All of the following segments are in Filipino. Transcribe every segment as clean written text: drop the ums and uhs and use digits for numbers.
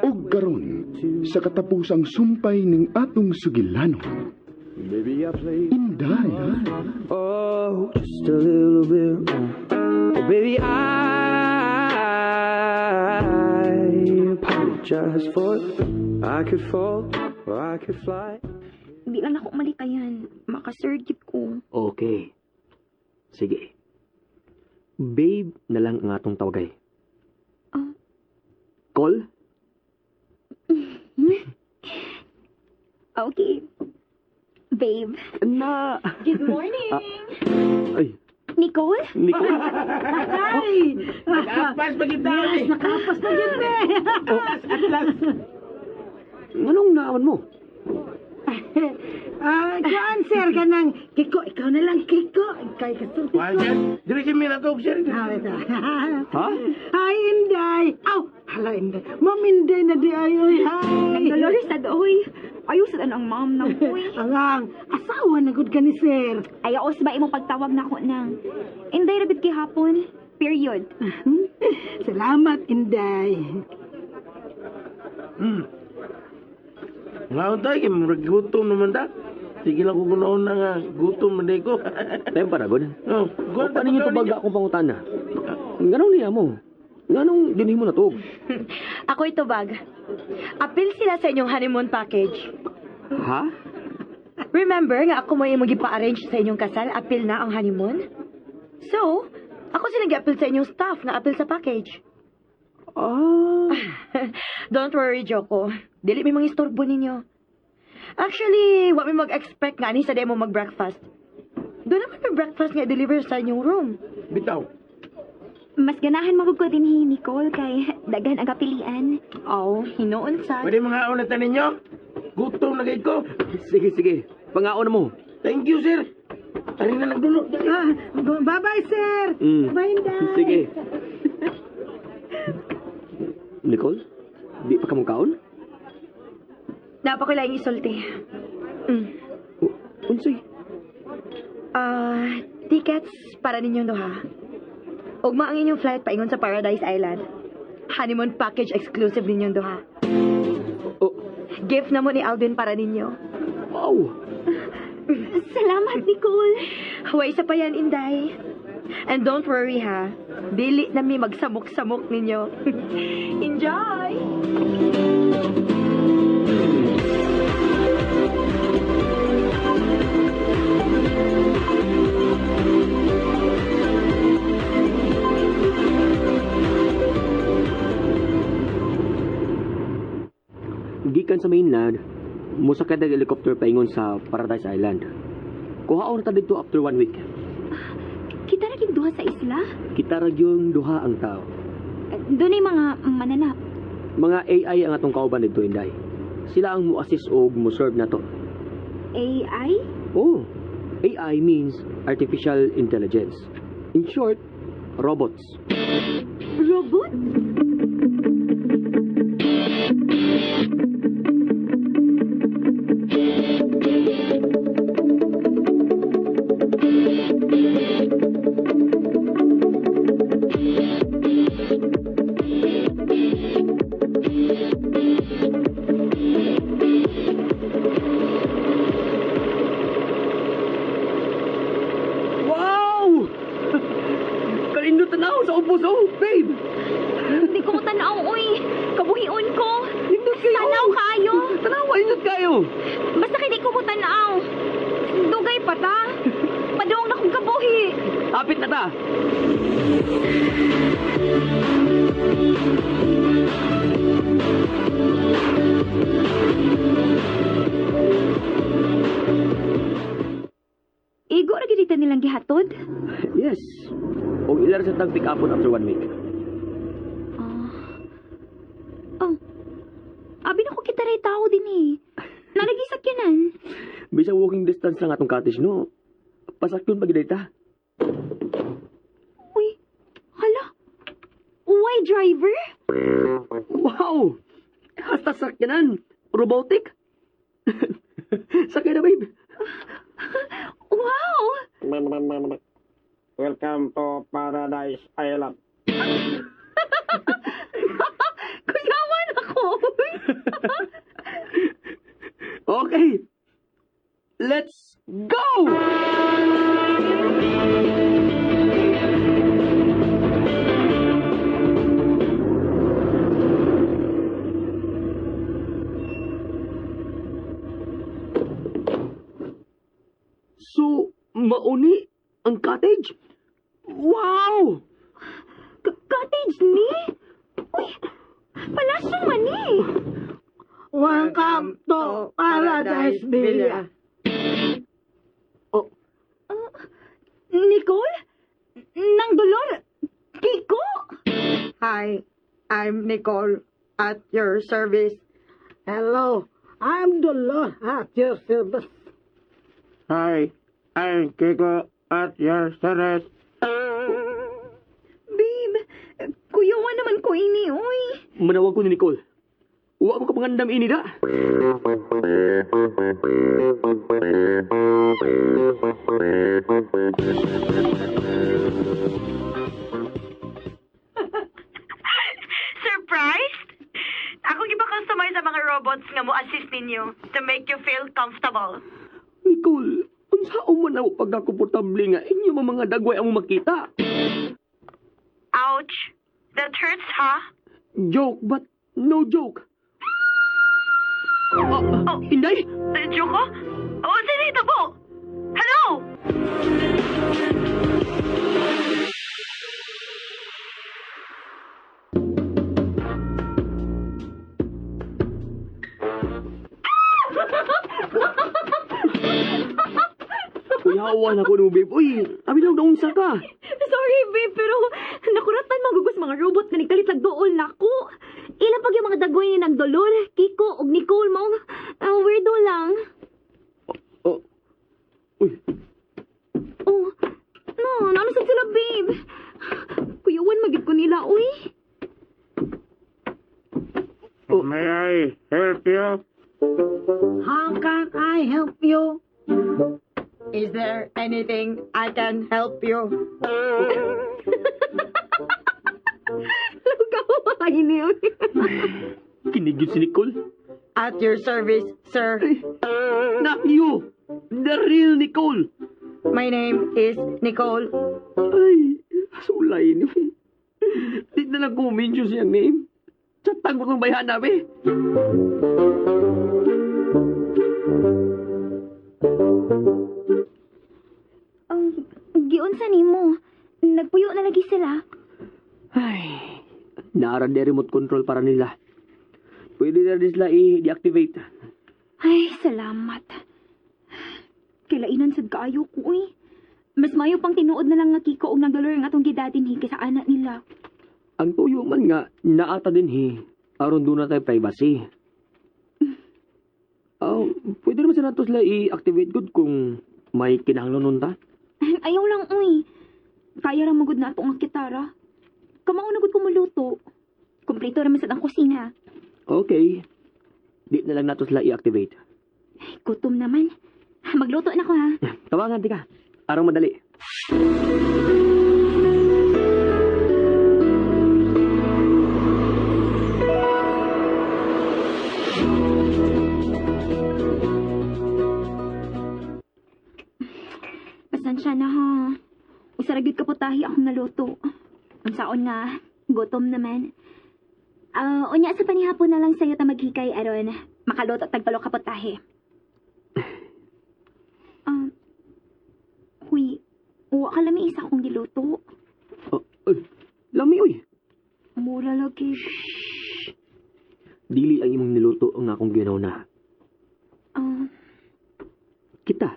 ug karon sa katapusang sumpay ning atong sugilanon. Inday. Oh, just a little bit more. Oh, baby, I apologize for I could fall or I could fly. Hindi lang ako malikayan. Makasurgit ko. Okay. Sige. Babe na lang ang atong tawagay. Call? Okay. Babe. Na. Good morning. Ay. Nicole? Nicole? Ay! Nakapas pa kita! Yes, nakapas na yun, be! Atlas! Anong naaman mo? Kuan, sir, ka ng Kiko. Ikaw na lang, Kiko. Ikaw kasulti ko. Wala dyan. Diretso mo na to, sir. Ha? Hi, Inday. Aw, hala, Inday. Ma'am Inday na di ayoy. Hi. Dolores na doy. Ayos na ang mom na uy. Ang asawa na good ka ni sir. Ayaos ba imong pagtawag na ako nang Inday rabit hapon. Period. Salamat, Inday. Ngayon tayo, gutom naman ta. Sige lang ko kunoon na nga, gutom na ko. Tayo para, God. Oh, Kung paano nyo ito akong pangutana? Ganong niya mo? Ganong dinig mo na to? Ako ito, Bag. Apil sila sa inyong honeymoon package. Ha? Remember nga ako mo imong gipa-arrange sa inyong kasal, apil na ang honeymoon? So, ako sila gi-apil sa inyong staff na apil sa package. Don't worry, Joko. Dili may mga istorbo ninyo. Actually, what may mag-expect nga ni sa demo mag-breakfast. Doon naman may breakfast nga deliver sa inyong room. Bitaw. Mas ganahan magugod din ni Nicole kay daghan ang kapilian. Oh, hinoon sa... Pwede mga unatan ninyo? Gutom na ko. Sige. Pangaon mo. Thank you, sir. Tarin na nagdulog. Bye-bye, sir. Bye, Inday. Sige. Nicole, di pa ka mong kaon? Napakulaing isulti. Unsay? Tickets para ninyong duha. Ugma ang inyong flight paingon sa Paradise Island. Honeymoon package exclusive ninyong duha. Oh, Gift na mo ni Alvin para ninyo. wow. Salamat, Nicole. Huwag isa pa yan, Inday. And don't worry, ha. Dili na mi magsamok-samok ninyo. Enjoy! Gikan sa mainland, musakay ng helicopter paingon sa Paradise Island. Kuhaon ta dito after 1 week. Kita na duha sa isla. Kita ra gyud duha ang tao. Doon ay mga mananap. Mga AI ang atong kauban dito, Inday. Sila ang mo-assist o mo-serve na to. AI? Oh, AI means Artificial Intelligence. In short, robots. Robot? Wow! Kalindot tanaw sa ubos, oh, babe! Hindi ko tanaw, uy. Kabuhion ko. Lindot kayo! Tanaw kayo. Tanaw, lindot kayo! Basta hindi ko mo tanaw. Dugay pa ta. Padung na kong kabuhi. Kapit na ta! Igo na ginita nilang gihatod. Yes. O ilar sa tag pick upon after 1 week. Oh. Abi na ko kita rin tao din eh. Nanagisakyanan. Bisang walking distance lang atong cottage, no? Pasakyon pag ta. Uy. Hala. Why driver? Wow! Hasta sakyanan. Robotic. Sakay na, babe. Wow! Welcome to Paradise Island. Kuyaman! Okay. Let's go! So, mauni ang cottage? Wow! Cottage ni? Uy, palasyo man ni. Welcome to Paradise Villa. Oh, Nicole? Nang dolor? Kiko? Hi, I'm Nicole at your service. Hello, I'm Dolo at your service. Hi, I'm Kiko at your service. Babe, kuyawan naman ko ini, uy. manawag ko ni Nicole. Huwag ko kapangandam ini da. Surprised? Ako giba-customize sa mga robots nga mo assist ninyo to make you feel comfortable. Nicole, unsa man ako pagkakomportable nga inyo mga dagway ang makita. Ouch. That hurts, huh? Joke, but no joke. Inday? Joko? Oh, sino ito po? Hello? Uy, hawan ako no, babe. Uy, abi lang na unsa ka. Sorry, babe, pero nakuratan magugos mga robot nga nagkalit dool na ako. Ila pag yung mga dagoy ni nagdolor, Kiko ug Nicole mo. Weirdo lang. Oh. Uy, Oh, no, nalusad sila, babe. Kuyawan magid ko nila, uy. May I help you? How can I help you? Is there anything I can help you? Lugaw mga ini, uy. kinigil si Nicole. At your service, sir. Not you. The real Nicole. My name is Nicole. Ay, sulay ni. Di na lang kuminyo siyang name. Chatang ko ng bayan namin. Giunsa nimo? Nagpuyo na lagi sila. Ay, naara di remote control para nila. Pwede na rin sila i-deactivate. Ay, salamat. Kailainan sad kaayo ko, uy. Mas mayo pang tinuod na lang nga Kiko og nagdolor nga atong gidatin hi sa anak nila. Ang tuyo man nga, naata din aron doon na tayo privacy. Pwede naman sila sila i-activate good kung may kinahanglan nun ta. Ayaw lang, uy. Kaya ra magud na ato nga kitara. Kamao na gud ko maluto. Kompleto ra man sad ang kusina. Okay. Di na lang nato sila i-activate. Ay, gutom naman. Magluto na ko, ha. Tawangan, tika. Arang madali. Pasensya na, ha. Usaragid ka putahi akong naluto. Ang saon nga, gutom naman. Unya sa panihapon na lang sa'yo ta maghikay aron makaluto tagpalo ka putahi. Huy, uwa ka lami isa akong giluto. Lami, uy. Mura lagi. Dili ang imong niluto ang akong ginaw na. Kita.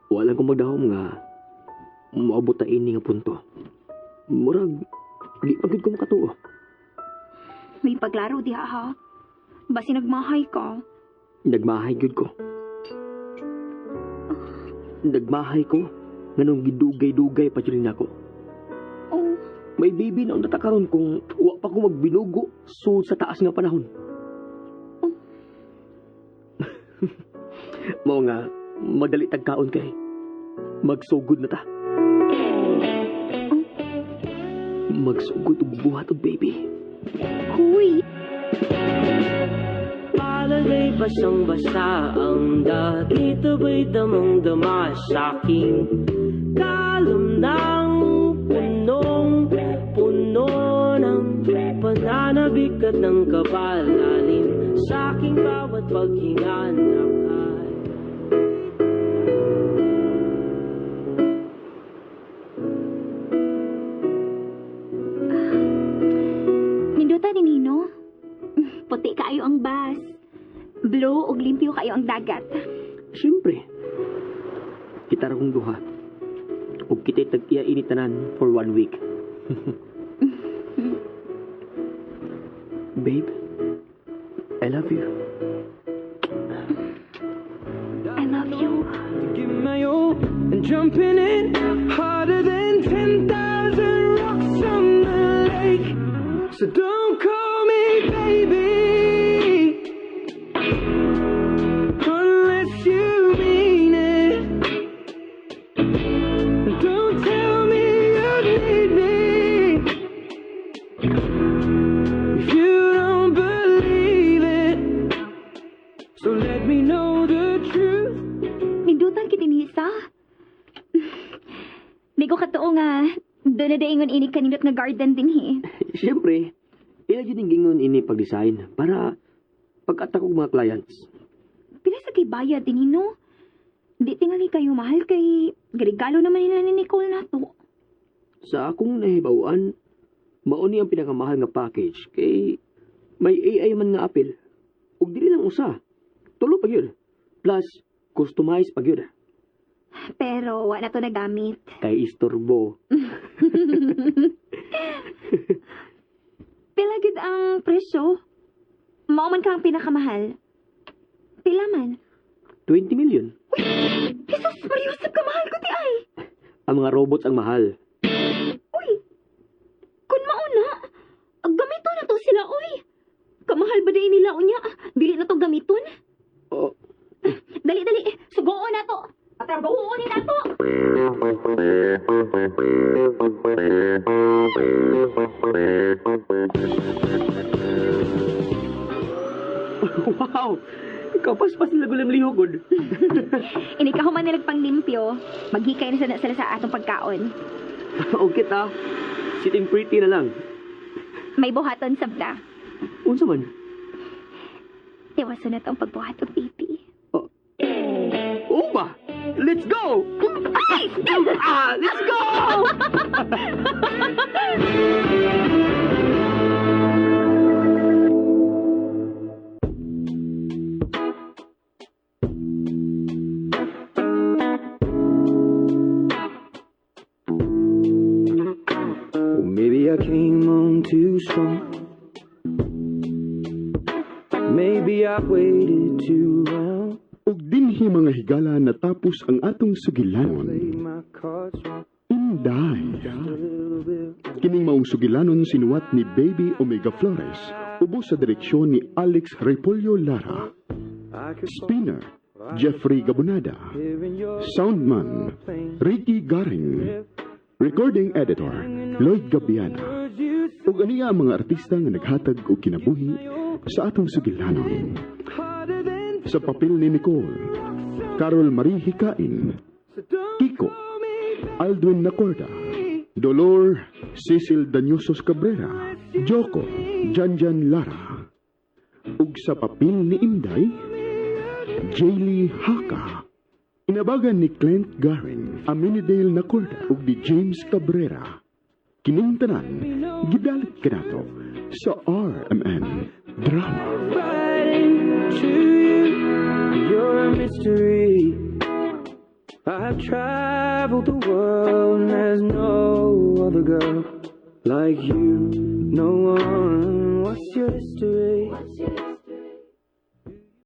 Wala kong magdahom nga maabot na ini nga punto. Murag, di pagod ko makatuo. May paglaro diha, ha. Basi nagmahay ka. Nagmahay gyud ko. Nagmahay ko nga nung gidugay-dugay pa rin ako. Oh, May baby na unta karon kung wa pa ko magbinugo so sa taas nga panahon. Mao nga madali tagkaon kay magsugod na ta. Magsugod og buhat og baby. huy. My Palagay basang-basa ang dati, tabay damang-dama sa'king kalom ng punong-puno ng pananabik at ng kapalalim sa'king bawat paghinga na Ninduta ni Nino. Puti kaayo ang bus. Blue ug limpyo kayo ang dagat. Siyempre. Kita ra kong duha. Ug kita'y tag-iya initanan for 1 week. Babe, I love you. I love you. give my all and jumping in harder than 10,000 rocks on the lake. So don't call me baby unless you mean it. And don't tell me you need me if you don't believe it. So let me know the truth. Nindutan kiti Nisa. Di ko katuo nga doon na daingon ini kanindot nga garden din hi. Siyempre, ilagyan ng gingon ini pag-design para pag-attack og mga clients. Pila sa kay bayad din Nino. Di tingali kayo mahal kay regalo naman nila ni Nicole nato. Sa akong nahibawaan, mauni ang pinakamahal nga package kay may AI man nga apil. Ug dili lang usa. Tulo pa gyud. Plus, customize pa gyud. Pero wala to nagamit. Kay istorbo. Pila gid ang presyo? Mao man ka ang pinakamahal. Pila man? 20 million. Jesus, Mariusap ka mahal ko ti ay. Ang mga robots ang mahal. Uy, kun mauna, gamiton na to sila, uy. Kamahal ba din nila unya? Dili na to gamiton? Oh, Dali, sugoon na to. Patrabahuon na to. wow! Kapaspas nila gulang lihogod. Ini ka human nilag panglimpyo. Maghikay na sila sa atong pagkaon. Okay ta. Sitting pretty na lang. May buhaton sabda. Unsa man? Tiwaso na tong pagbuhat og pipi. Oh. Upa! Let's go! Ay! Let's go! Well, maybe I came on too strong. Maybe I waited too long. Ug dinhi mga higala natapos ang atong sugilanon. Played my cards wrong Inday. a little bit. Kining maong sugilanon sinuwat ni Baby Omega Flores. Ubos sa direksyon ni Alex Repolyo Lara. I could fall Spinner, Jeffrey Gabonada. here in your Soundman, Ricky Garing. Recording Editor, Lloyd Gabiana. words you Ug aniya ang mga artista nga naghatag og kinabuhi sa atong sugilanon. harder than Sa papel ni Nicole, Carol Marie Hikain, so don't Kiko, call me Aldwin Nacorda, Dolor, Cecil Danyosos Cabrera, Joko, Janjan Lara. Ug sa papel ni Inday, Jaylee Haka. Inabagan ni Clint Garing, Aminidale Nacorda ug ni James Cabrera. Kining tanan, gidalit kanato sa RMN Drama. writing to you. You're a mystery. I've traveled the world and there's no other girl like you. No one. What's your history?